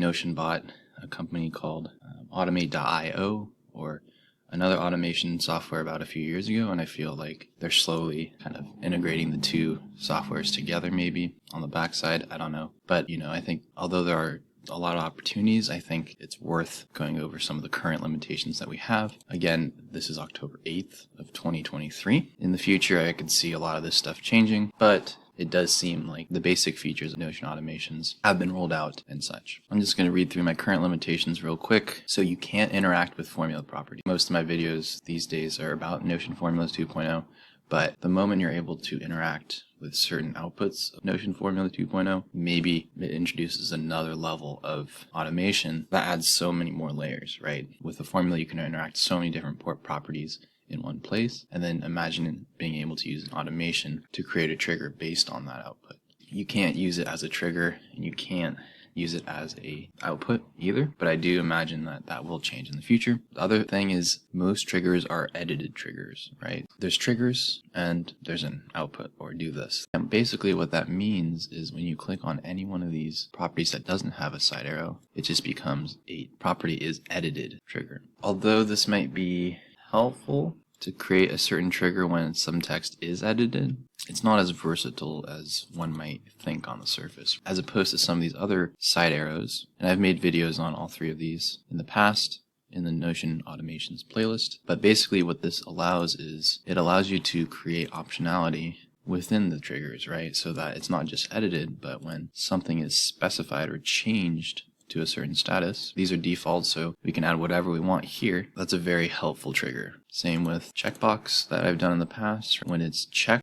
Notion bought a company called Automate.io, or another automation software, about a few years ago, and I feel like they're slowly kind of integrating the two softwares together, maybe on the backside. I don't know. But, I think although there are a lot of opportunities, I think it's worth going over some of the current limitations that we have. Again, this is October 8th of 2023. In the future, I could see a lot of this stuff changing, but it does seem like the basic features of Notion automations have been rolled out and such. I'm just going to read through my current limitations real quick. So you can't interact with formula properties. Most of my videos these days are about Notion Formulas 2.0, but the moment you're able to interact with certain outputs of Notion Formula 2.0, maybe it introduces another level of automation that adds so many more layers, right? With the formula, you can interact so many different port properties in one place, and then imagine being able to use an automation to create a trigger based on that output. You can't use it as a trigger, and you can't use it as a output either, but I do imagine that that will change in the future. The other thing is most triggers are edited triggers, right? There's triggers and there's an output, or do this. And basically what that means is when you click on any one of these properties that doesn't have a side arrow, it just becomes a property is edited trigger. Although this might be helpful to create a certain trigger when some text is edited, it's not as versatile as one might think on the surface, as opposed to some of these other side arrows. And I've made videos on all three of these in the past in the Notion Automations playlist. But basically what this allows is it allows you to create optionality within the triggers, right? So that it's not just edited, but when something is specified or changed to a certain status, these are default, so we can add whatever we want here. That's a very helpful trigger. Same with checkbox that I've done in the past. When it's checked,